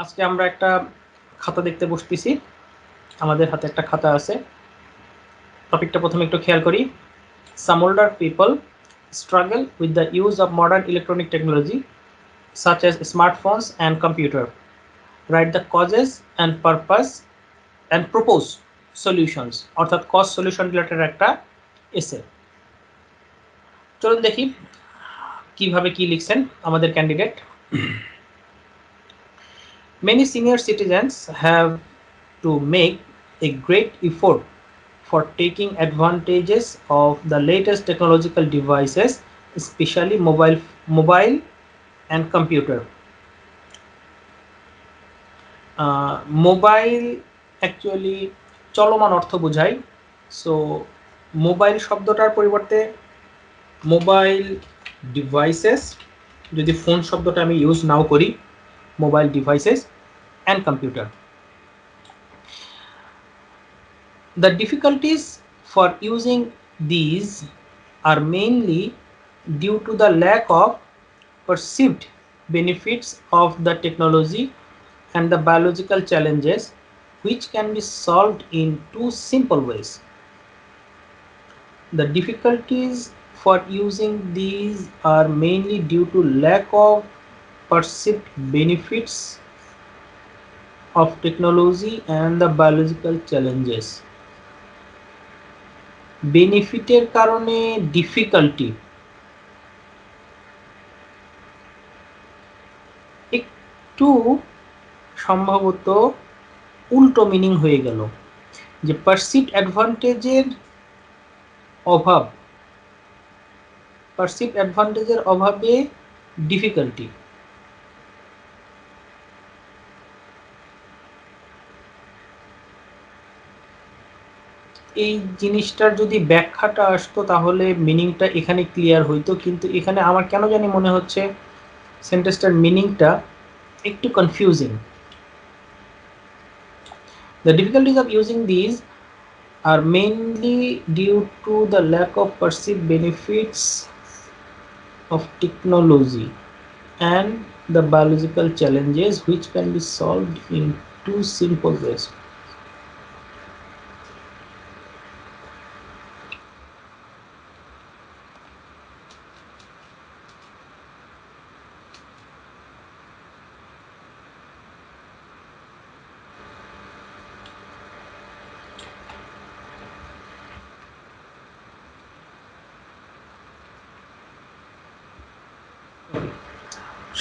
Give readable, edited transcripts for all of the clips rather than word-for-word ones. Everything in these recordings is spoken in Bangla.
আজকে আমরা একটা খাতা দেখতে বসতেছি। আমাদের হাতে একটা খাতা আছে। টপিকটা প্রথমে একটু খেয়াল করি। Some older people struggle with the use of modern electronic technology such as smartphones and computer. Write the causes and purpose and propose solutions, অর্থাৎ কজ সলিউশন রিলেটেড একটা এসে। চলুন দেখি কিভাবে কি লিখছেন আমাদের candidate. Many senior citizens have to make a great effort for taking advantages of the latest technological devices, especially mobile and computer. Mobile actually চলমান অর্থ বোঝায়। সো মোবাইল শব্দটার পরিবর্তে মোবাইল ডিভাইসেস, যদি ফোন শব্দটা আমি ইউজ নাও করি, mobile devices and computer. The difficulties for using these are mainly due to the lack of perceived benefits of the technology and the biological challenges, which can be solved in two simple ways. The difficulties for using these are mainly due to lack of perceived benefits of technology and the biological challenges. বেনিফিটের কারণে ডিফিকাল্টি, একটু সম্ভবত উল্টো মিনিং হয়ে গেল, যে পারসিভড অ্যাডভান্টেজের অভাব, পারসিভড অ্যাডভান্টেজের অভাবে ডিফিকাল্টি। এই জিনিসটার যদি ব্যাখ্যাটা আসতো তাহলে মিনিংটা এখানে ক্লিয়ার হইতো, কিন্তু এখানে আমার কেন জানি মনে হচ্ছে সেন্টেন্সটার মিনিংটা একটু confusing. The difficulties of using these are mainly due to the lack of perceived benefits of technology and the biological challenges, which can be solved in two simple ways.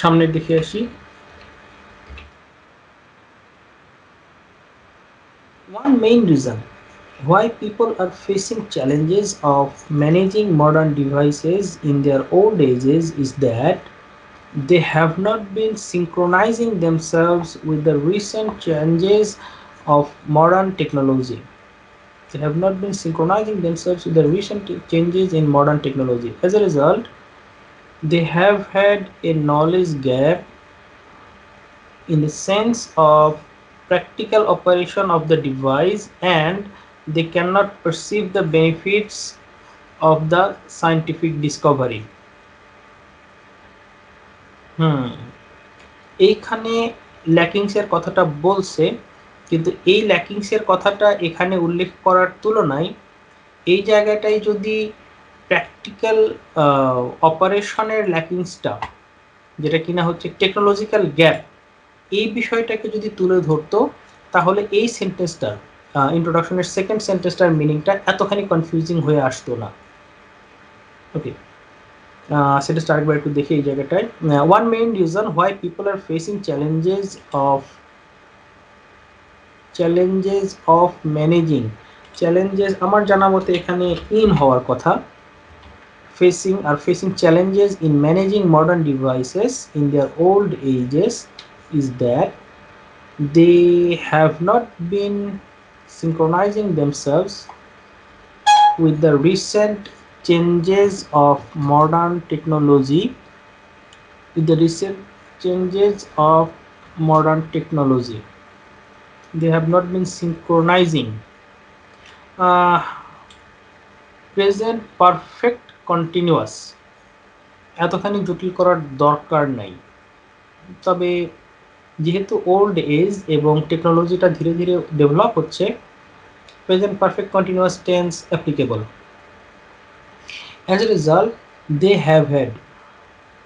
সামনের দিকে আসি। One main reason why people are facing challenges of managing modern devices in their old ages is that they have not been synchronizing themselves with the recent changes of modern technology. They have not been synchronizing themselves with the recent changes in modern technology. As a result, they have had a knowledge gap in the sense of practical operation of the device, and they cannot perceive the benefits of the scientific discovery. এইখানে ল্যাকিংসের কথাটা বলছে, কিন্তু এই ল্যাকিংসের কথাটা এখানে উল্লেখ করার তুলনায় এই জায়গাটায় যদি প্র্যাকটিক্যাল অপারেশনের ল্যাকিংসটা, যেটা কিনা হচ্ছে টেকনোলজিক্যাল গ্যাপ, এই বিষয়টাকে যদি তুলে ধরতো তাহলে এই সেন্টেন্সটার ইন্ট্রোডাকশনের সেকেন্ড সেন্টেন্সটার মিনিংটা এতখানি কনফিউজিং হয়ে আসতো না। ওকে, সেটা স্টার্ট করে একটু দেখি এই জায়গাটায়। One main reason why people আর facing challenges of managing, challenges আমার জানা মতে এখানে ইন হওয়ার কথা। facing challenges in managing modern devices in their old ages is that they have not been synchronizing themselves with the recent changes of modern technology, they have not been synchronizing present perfect continuous, এতখানি জটিল করার দরকার নাই। তবে যেহেতু ওল্ড এজ এবং টেকনোলজিটা ধীরে ধীরে ডেভেলপ হচ্ছে, present perfect continuous tense applicable. As a result, they have had,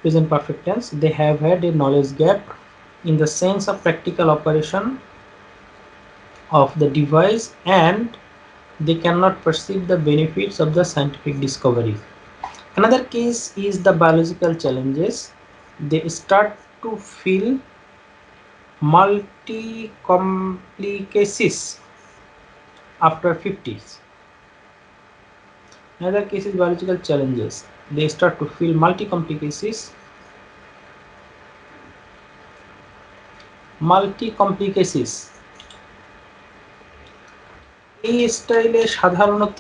present perfect tense, they have had a knowledge gap in the sense of practical operation of the device, and they cannot perceive the benefits of the scientific discovery. Another case is the biological challenges. They start to feel multi complications after 50s. Another case is biological challenges. They start to feel multi complications. এই স্টাইলে সাধারণত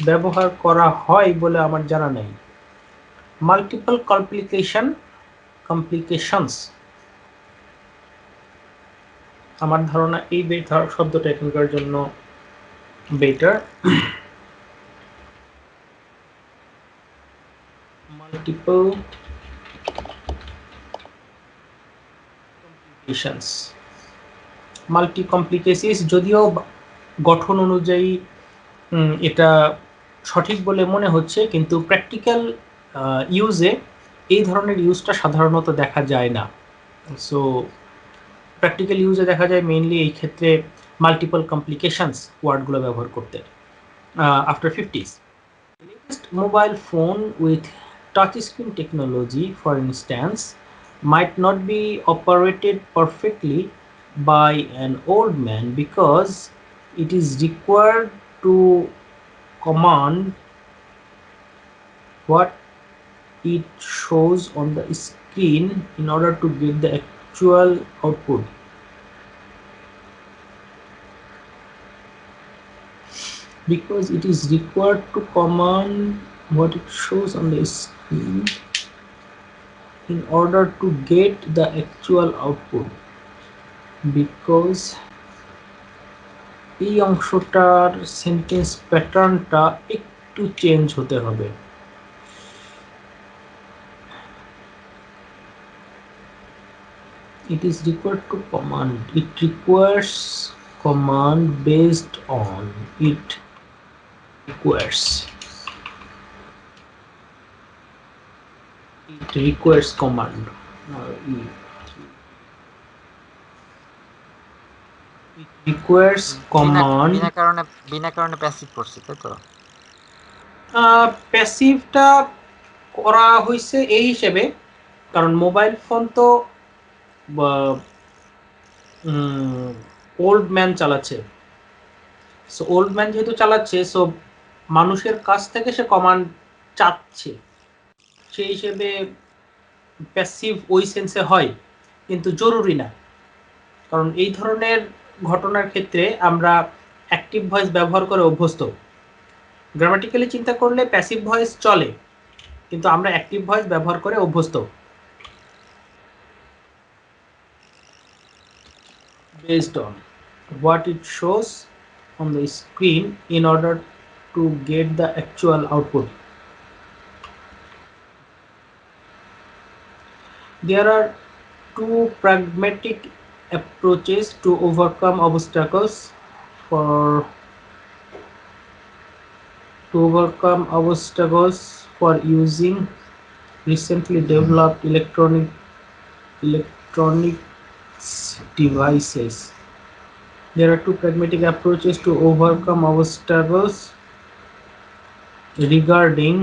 ব্যবহার করা হয় বলে আমার জানা নেই। মাল্টিপল কমপ্লিকেশনস, আমার ধারণা এই শব্দটা এখানকার জন্য better. Multiple complications, multi complications যদিও গঠন অনুযায়ী এটা সঠিক বলে মনে হচ্ছে, কিন্তু প্র্যাকটিক্যাল ইউজে এই ধরনের ইউজটা সাধারণত দেখা যায় না। সো প্র্যাকটিক্যাল ইউজে দেখা যায় মেইনলি এই ক্ষেত্রে মাল্টিপল কমপ্লিকেশনস ওয়ার্ডগুলো ব্যবহার করতে। After 50s, latest mobile phone with touchscreen technology, for instance, might not be operated perfectly by an old man because it is required to command what it shows on the screen in order to get the actual output. Because it is required to command what it shows on the screen in order to get the actual output. Because এই অংশটার সেন্টেন্স প্যাটার্নটা একটু চেঞ্জ হতে হবে। It is required to command. It requires command based on it requires. It requires command. It requires command. বিনা কারণে প্যাসিভ করছে, তাই তো? প্যাসিভটা করা হয়েছে এই হিসেবে, কারণ মোবাইল ফোন তো ওল্ড ম্যান চালাচ্ছে। সো ওল্ড ম্যান যেহেতু চালাচ্ছে, সো মানুষের কাছ থেকে সে কমান্ড চাচ্ছে, সেই হিসেবে প্যাসিভ ওই সেন্সে হয়, কিন্তু জরুরি না। কারণ এই ধরনের ঘটনার ক্ষেত্রে আমরা অ্যাক্টিভ ভয়েস ব্যবহার করে অভ্যস্ত। গ্রামাটিক্যালি চিন্তা করলে প্যাসিভ ভয়েস চলে, কিন্তু আমরা অ্যাক্টিভ ভয়েস ব্যবহার করে অভ্যস্ত। Based on what it shows on the screen in order to get the actual output. There are two pragmatic approaches to overcome obstacles for using recently developed electronics devices. There are two pragmatic approaches to overcome obstacles regarding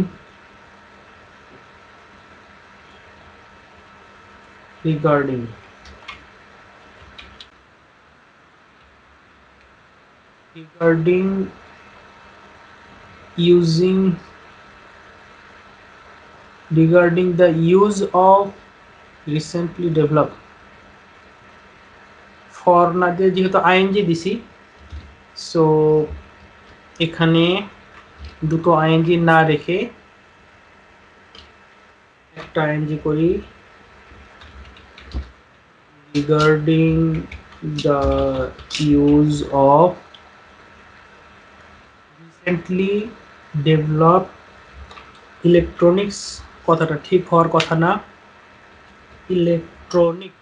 the use of recently developed. For না দিয়ে যেহেতু আইএনজি দিছি, সো এখানে দুটো আইএনজি না রেখে একটা আইএনজি করি। Regarding the use of recently developed electronics, কথাটা ঠিক হওয়ার কথা না, electronic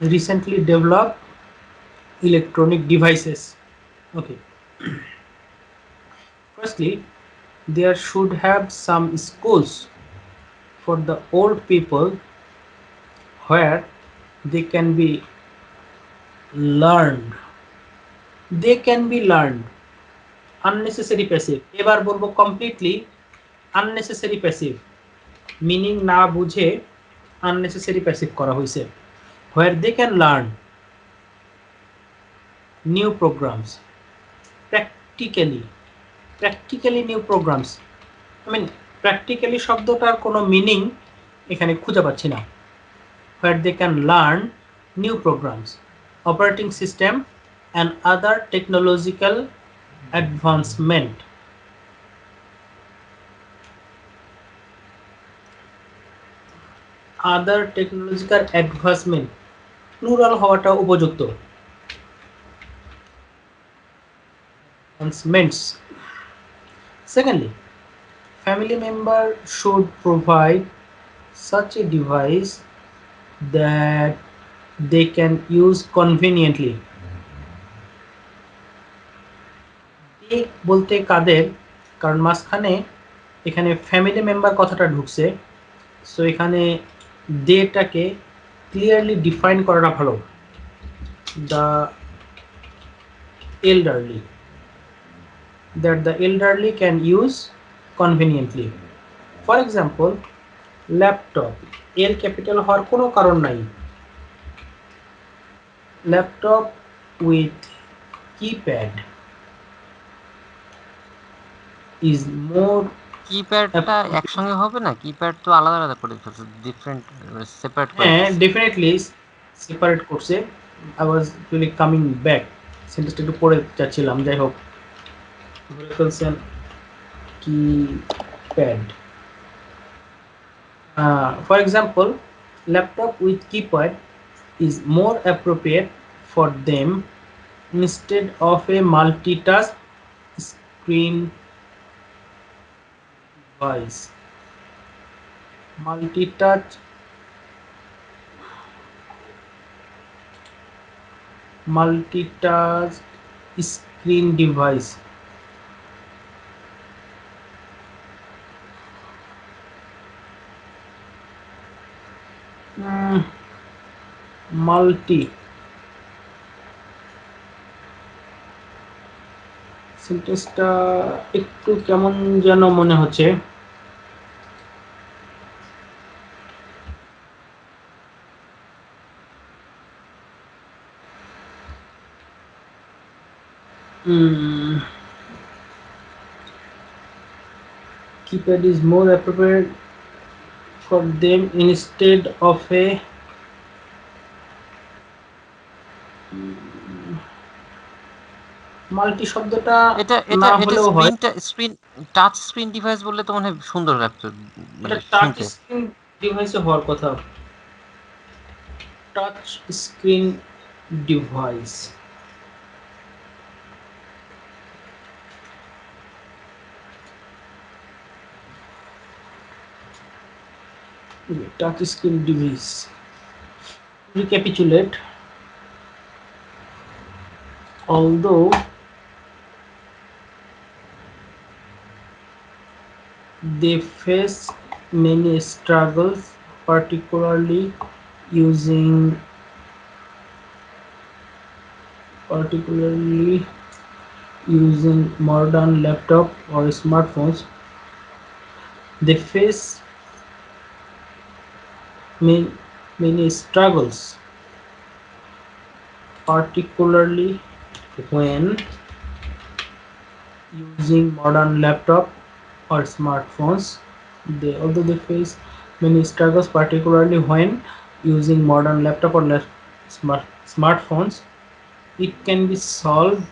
recently developed electronic devices. Okay, firstly, there should have some schools for the old people where they can be learned. They can be learned. Unnecessary passive. এবার বলবো completely unnecessary passive. মিনিং না বুঝে unnecessary passive করা হয়েছে. Where they can learn new programs. Practically. Practically new programs. I mean, practically শব্দটার কোনো মিনিং এখানে খুঁজে পাচ্ছি না. Where they can learn new programs, operating system and other technological advancement. Other technological advancement plural হওয়াটা উপযুক্ত. Advancements. Secondly, family member should provide such a device that they can use conveniently. they বলতে কাদের, কারণ মাঝখানে এখানে ফ্যামিলি মেম্বার কথাটা ঢুকছে, সো এখানে দেটাকে ক্লিয়ারলি ডিফাইন করাটা ভালো. The elderly, that the elderly can use conveniently. For example, laptop এর ক্যাপিটাল হওয়ার কোনো কারণ নাই. Laptop with keypad is more কিপ্যাডটা একসঙ্গে হবে না, কিপ্যাড তো আলাদা আলাদা করে ফেলছে, ডিফারেন্ট সেপারেট করে হ্যাঁ ফেলছে। ডেফিনেটলি সেপারেট করছে. I was really coming back, সেন্টেন্সটা একটু পড়ে যাচ্ছিলাম, যাই হোক ধরে ফেলছেন keypad. For example, laptop with keypad is more appropriate for them instead of a multitask screen device. Multitask screen device. Multi সেন্টেন্সটা একটু কেমন যেন মনে হচ্ছে. Keypad is more appropriate for them instead of a multi শব্দটা এটা না এটা এটা হলেও হয়. স্ক্রিন টাচ স্ক্রিন ডিভাইস বললে তো মনে হয় সুন্দর লাগতো এটা মানে টাচ শুনতে। স্ক্রিন ডিভাইসে হওয়ার কথা. Touch screen device. Touch screen device. Recapitulate. Although they face many struggles, particularly using modern laptop or smartphones, they face many struggles, particularly when using modern laptop or smartphones. Although they face many struggles, particularly when using modern laptop or smartphones, it can be solved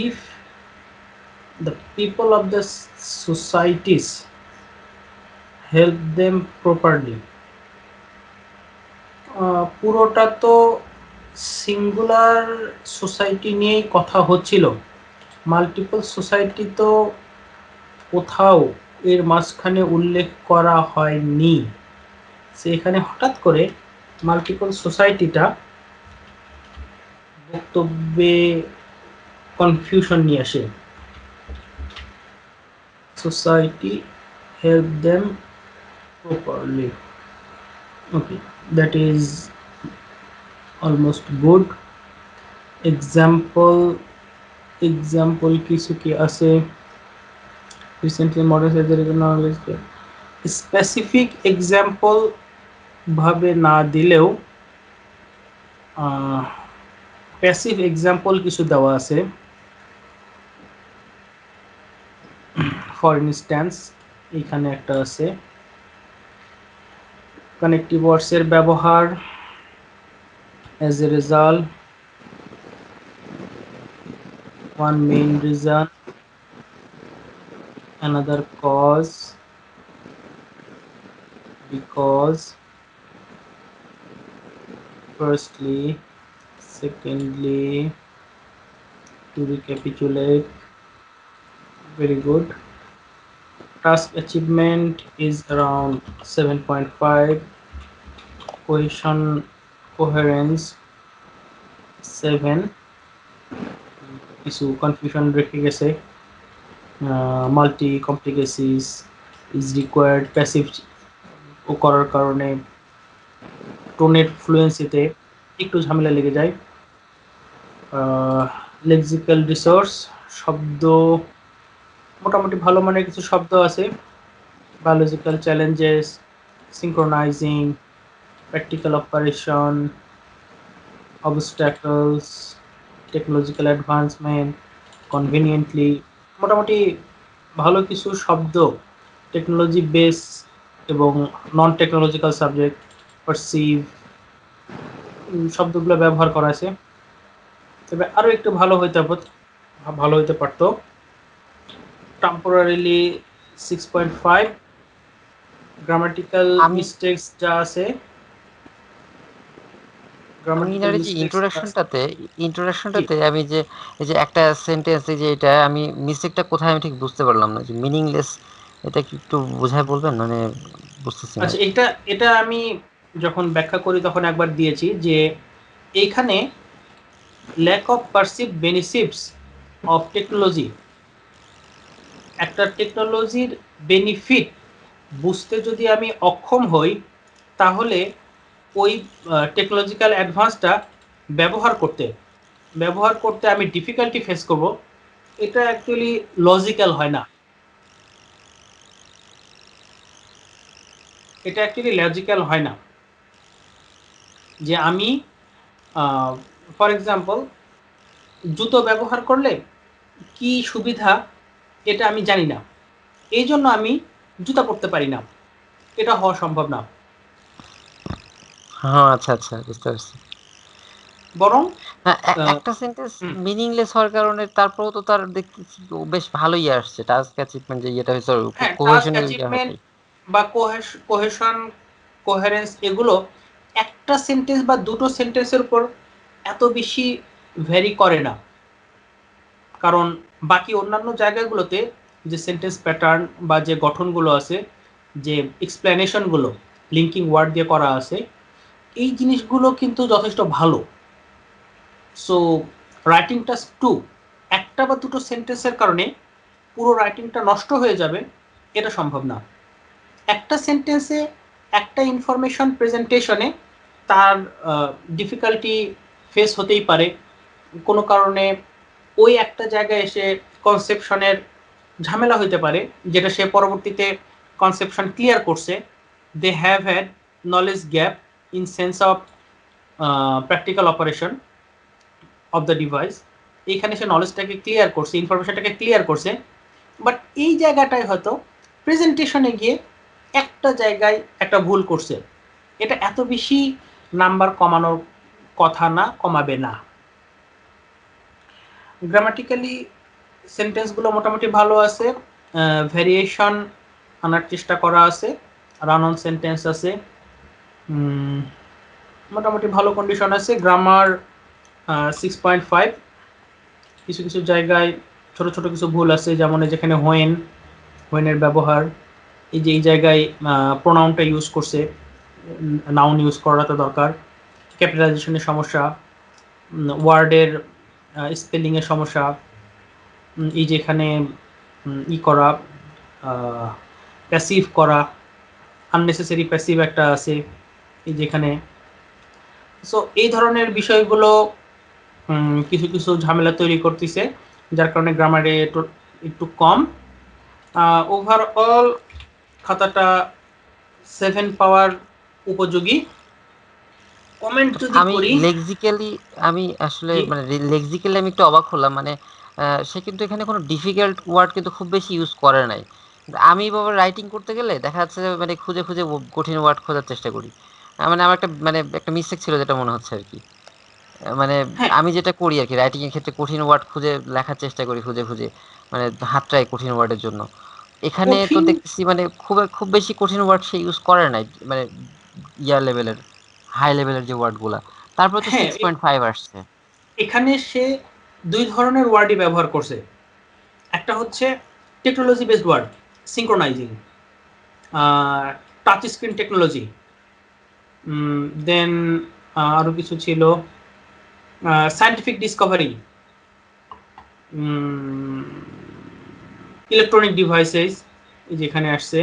if the people of the societies help them properly. পুরোটা তো সিঙ্গুলার সোসাইটি নিয়েই কথা হচ্ছিল. মাল্টিপল সোসাইটি তো কোথাও এর মাঝখানে উল্লেখ করা হয়নি. সেখানে হঠাৎ করে মাল্টিপল সোসাইটিটা বক্তব্যে কনফিউশন নিয়ে আসে। Society help them properly. Okay, that is almost good. Example কিছু কি আছে? Recently modern surgery knowledge specific example ভাবে না দিলেও প্যাসিভ এক্সাম্পল কিছু দেওয়া আছে। ফর ইনস্ট্যান্স এখানে একটা আছে, কানেক্টিভ ওয়ার্ডসের ব্যবহার, as a result, one main reason, another cause, because, firstly, secondly, to recapitulate. Very good. Task achievement is around 7.5, cohesion coherence 7, কিছু কনফিউশন রেখে গেছে, মাল্টি কমপ্লিকেসিস ইজ রিকোয়ার্ড প্যাসিভ করার কারণে টোনের ফ্লুয়েন্সিতে একটু ঝামেলা লেগে যায়। লেক্সিক্যাল রিসোর্স, শব্দ মোটামুটি ভালো মানের কিছু শব্দ আছে। Biological challenges, synchronising, practical operation, obstacles, technological advancement, conveniently, মোটামুটি ভালো কিছু শব্দ টেকনোলজি বেস এবং নন টেকনোলজিক্যাল সাবজেক্ট, পারসিভ, শব্দগুলো ব্যবহার করা আছে। তবে আরও একটু ভালো হইতে পারতো। টেম্পোরারিলি 6.5, গ্রামাটিক্যাল মিস্টেকস যা আছে, আমি যে ইন্ট্রোডাকশনটাতে আমি যে এই যে একটা সেন্টেন্স যে এটা আমি মিস্টেকটা কোথায় আমি ঠিক বুঝতে পারলাম না, যে মিনিংলেস, এটা কি একটু বোঝায় বলবেন? মানে বুঝতেছি না। আচ্ছা, এটা আমি যখন ব্যাখ্যা করি তখন একবার দিয়েছি যে এইখানে lack of perceive benefits of technology, একটা টেকনোলজির বেনিফিট বুঝতে যদি আমি অক্ষম হই, তাহলে ওই টেকনোলজিক্যাল অ্যাডভান্সটা ব্যবহার করতে আমি ডিফিকাল্টি ফেস করব। এটা অ্যাকচুয়ালি লজিক্যাল হয় না, যে আমি ফর এক্সাম্পল জুতো ব্যবহার করলে কি সুবিধা এটা আমি জানি না, এই জন্য আমি জুতা পরতে পারি না, এটা হওয়া সম্ভব না। হ্যাঁ, আচ্ছা আচ্ছা, বুঝতে পারছি। বরং একটা সেন্টেন্স মিনিংলেস হওয়ার কারণে তারপরেও তো তার দেখতেছি বেশ ভালোই আসছে, টাস্ক অ্যাচিভমেন্ট যে ইয়েটা হয়েছে, কোহেশন অ্যাচিভমেন্ট বা কোহেশন কোহেরেন্স, এগুলো একটা সেন্টেন্স বা দুটো সেন্টেন্সের উপর এত বেশি ভ্যারি করে না, কারণ বাকি অন্যান্য জায়গাগুলোতে যে সেন্টেন্স প্যাটার্ন বা যে গঠনগুলো আছে, যে এক্সপ্লেনেশনগুলো লিঙ্কিং ওয়ার্ড দিয়ে করা আছে, এই জিনিসগুলো কিন্তু যথেষ্ট ভালো। সো রাইটিং টাস্ক 2 একটা বা দুটো সেন্টেন্সের কারণে পুরো রাইটিংটা নষ্ট হয়ে যাবে, এটা সম্ভব না। একটা সেন্টেন্সে একটা ইনফরমেশন প্রেজেন্টেশনে তার ডিফিকাল্টি ফেস হতেই পারে, কোনো কারণে ওই একটা জায়গায় এসে কনসেপশনের ঝামেলা হতে পারে, যেটা সে পরবর্তীতে কনসেপশন ক্লিয়ার করছে। They have had knowledge gap in sense of practical operation of the device, এইখানে সে নলেজটাকে ক্লিয়ার করছে, ইনফরমেশনটাকে ক্লিয়ার করছে, বাট এই জায়গাটায় হয়তো প্রেজেন্টেশনে গিয়ে একটা জায়গায় একটা ভুল করছে, এটা এত বেশি নাম্বার কমানোর কথা না, কমাবে না। গ্রামাটিক্যালি সেন্টেন্সগুলো মোটামুটি ভালো আছে, ভ্যারিয়েশন আনার চেষ্টা করা আছে, রান অন সেন্টেন্স আছে, মোটামুটি ভালো কন্ডিশন আছে। গ্রামার 6.5, কিছু কিছু জায়গায় ছোট ছোট কিছু ভুল আছে, যেমন যেখানে হোয়েনের ব্যবহার, এই যে এই জায়গায় প্রোনাউনটা ইউজ করছে, নাউন ইউজ করাটা দরকার, ক্যাপিটালাইজেশনের সমস্যা, ওয়ার্ডের স্পেলিংয়ের সমস্যা, এই যে এখানে ই করা, প্যাসিভ করা, আননেসেসারি প্যাসিভ একটা আছে এই যেখানে। সো এই ধরনের বিষয়গুলো কিছু কিছু ঝামেলা তৈরি করতেছে, যার কারণে গ্রামারে একটু কম। ওভারঅল খাতাটা 7 পাওয়ার উপযোগী। কমেন্ট যদি আমি করি, লেক্সিক্যালি আমি আসলে জি মানে লেক্সিক্যালি আমি একটু অবাক হলাম, মানে সে কিন্তু এখানে কোনো ডিফিকাল্ট ওয়ার্ড কিন্তু খুব বেশি ইউজ করে নাই। কিন্তু আমি বাবা রাইটিং করতে গেলে দেখা যাচ্ছে যে মানে খুঁজে খুঁজে কঠিন ওয়ার্ড খোঁজার চেষ্টা করি। মানে আমার একটা মিস্টেক ছিল যেটা মনে হচ্ছে আর কি। মানে হ্যাঁ আমি যেটা করি আর কি, রাইটিং এর ক্ষেত্রে কঠিন ওয়ার্ড খুঁজে লেখার চেষ্টা করি, খুঁজে খুঁজে মানে হাতটাই কঠিন ওয়ার্ডের জন্য। এখানে তো কঠিন, দেখতেছি মানে খুব বেশি কঠিন ওয়ার্ড সে ইউজ করে নাই, মানে ইয়ার লেভেলের, হাই লেভেলের যে ওয়ার্ড গুলা। তারপরে তো হ্যাঁ 6.5 আসছে। এখানে সে দুই ধরনের ওয়ার্ডই ব্যবহার করছে। একটা হচ্ছে technology based word, synchronising, touch screen technology, then আরও কিছু ছিল, সায়েন্টিফিক ডিসকভারি, ইলেকট্রনিক ডিভাইসেস যেখানে আসছে,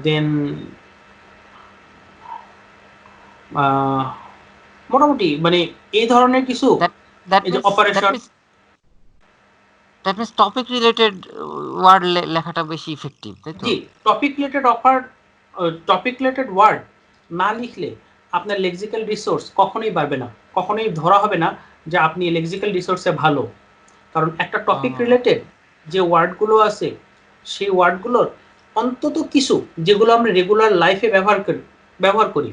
দেন মোটামুটি মানে এই ধরনের কিছু, দ্যাট দ্যাট এই যে means that operation. Means that means topic related word লেখাটা বেশি ইফেক্টিভ, তাই তো? জি, টপিক রিলেটেড ওয়ার্ড না লিখলে আপনার লেক্সিক্যাল রিসোর্স কখনোই বাড়বে না, কখনোই ধরা হবে না যে আপনি লেক্সিক্যাল রিসোর্সে ভালো। কারণ একটা টপিক রিলেটেড যে ওয়ার্ডগুলো আছে, সেই ওয়ার্ডগুলোর অন্তত কিছু যেগুলো আমরা রেগুলার লাইফে ব্যবহার করি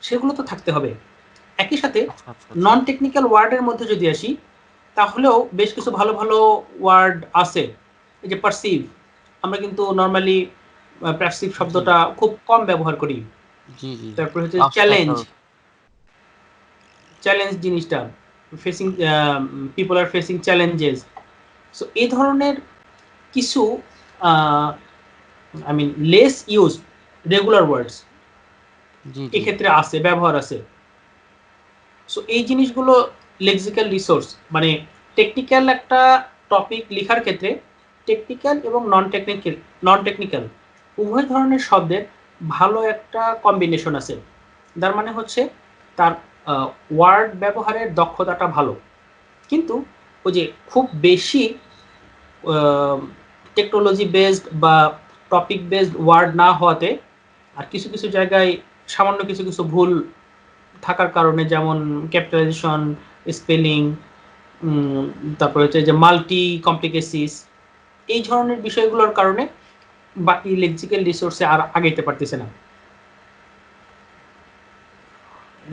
সেগুলো তো থাকতে হবে। একই সাথে আচ্ছা আচ্ছা আচ্ছা। নন টেকনিক্যাল ওয়ার্ডের মধ্যে যদি আসি, তাহলেও বেশ কিছু ভালো ভালো ওয়ার্ড আছে। এই যে পারসিভ, আমরা কিন্তু নর্মালি পারসিভ জি শব্দটা খুব কম ব্যবহার করি। জি জি। তারপর হচ্ছে চ্যালেঞ্জ, অবস্টাকল। চ্যালেঞ্জ জিনিসটা, ফেসিং, পিপল আর ফেসিং চ্যালেঞ্জেস। সো এই ধরনের কিছু I mean less use regular words জি জি। এক্ষেত্রে আছে, ব্যবহার আছে। সো এই জিনিসগুলো লেক্সিক্যাল রিসোর্স, মানে টেকনিক্যাল একটা টপিক লেখার ক্ষেত্রে টেকনিক্যাল এবং নন টেকনিক্যাল উভয় ধরনের শব্দের ভালো একটা কম্বিনেশন আছে। তার মানে হচ্ছে তার ওয়ার্ড ব্যবহারের দক্ষতাটা ভালো, কিন্তু ওই যে খুব বেশি টেকনোলজি বেসড বা টপিক বেসড ওয়ার্ড না হওয়াতে আর কিছু কিছু জায়গায় সামান্য কিছু কিছু ভুল থাকার কারণে, যেমন ক্যাপিটালাইজেশন, স্পেলিং, তারপরে হচ্ছে যে মাল্টি কমপ্লিকেসিস, এই ধরনের বিষয়গুলোর কারণে বাকি লেক্সিক্যাল রিসোর্সে আর আগাইতে পারতেছে না।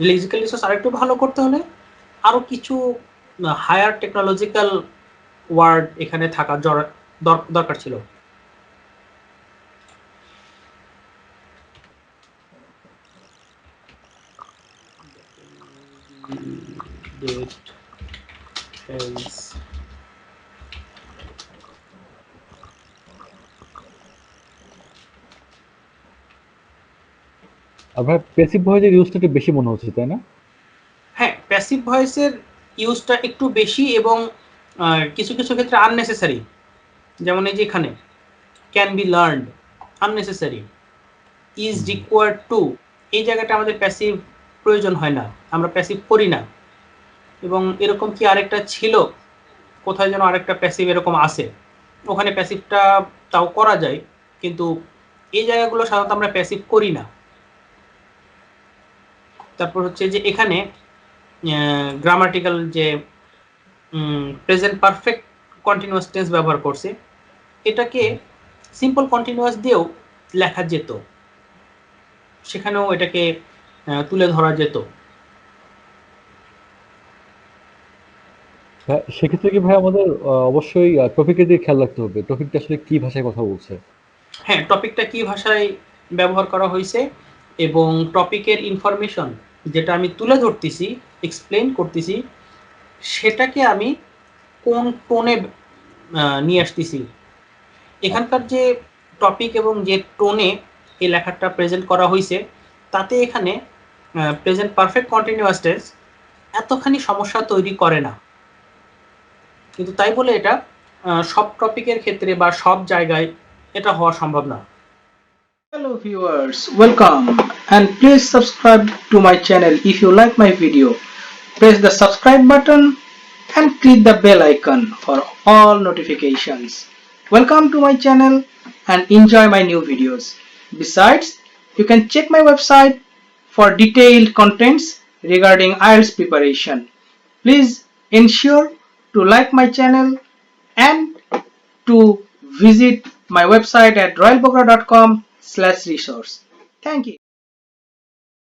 লেক্সিক্যাল রিসোর্স আরেকটু ভালো করতে হলে আরও কিছু হায়ার টেকনোলজিক্যাল ওয়ার্ড এখানে থাকা দরকার ছিল। Date else. আর ভাই প্যাসিভ ভয়েসের ইউজটা একটু বেশি মনে হচ্ছে, তাই না? হ্যাঁ, প্যাসিভ ভয়েসের ইউজটা একটু বেশি এবং কিছু কিছু ক্ষেত্রে আননেসেসারি। যেমন এই যে এখানে can be learned, unnecessary. Is hmm, hmm. Required to, এই জায়গাটা আমাদের প্যাসিভ প্রয়োজন হয় না, আমরা প্যাসিভ করি না। এবং এরকম কি আরেকটা ছিল, কোথায় যেন আরেকটা প্যাসিভ এরকম আছে, ওখানে প্যাসিভটা তাও করা যায়, কিন্তু এই জায়গাগুলো সাধারণত আমরা প্যাসিভ করি না। তারপর হচ্ছে যে এখানে গ্রামাটিক্যাল যে প্রেজেন্ট পারফেক্ট কন্টিনিউয়াস টেন্স ব্যবহার করছে, এটাকে সিম্পল কন্টিনিউয়াস দিয়েও লেখা যেত, সেখানেও এটাকে তুলে ধরা যেত। সেক্ষেত্রে কি ভাই আমাদের অবশ্যই টপিকের দিকে খেয়াল রাখতে হবে, টপিকটা আসলে কি ভাষায় কথা বলছে। হ্যাঁ, টপিকটা কি ভাষায় ব্যবহার করা হয়েছে এবং টপিকের ইনফরমেশন যেটা আমি তুলে ধরতেছি, এক্সপ্লেন করতেছি, সেটাকে আমি কোন টোনে নিয়ে আসতেছি। এখানকার যে টপিক এবং যে টোনে এই লেখাটা প্রেজেন্ট করা হয়েছে, তাতে এখানে প্রেজেন্ট পারফেক্ট কন্টিনিউয়াস টেন্স এতখানি সমস্যা তৈরি করে না, কিন্তু তাই বলে এটা সব টপিকের ক্ষেত্রে বা সব জায়গায় এটা হওয়া সম্ভব না। Hello viewers, welcome and please subscribe to my channel if you like my video. Press the subscribe button and click the bell icon for all notifications. Welcome to my channel and enjoy my new videos. Besides, you can check my website for detailed contents regarding IELTS preparation. Please ensure to like my channel and to visit my website at royalbokra.com/resource. Thank you.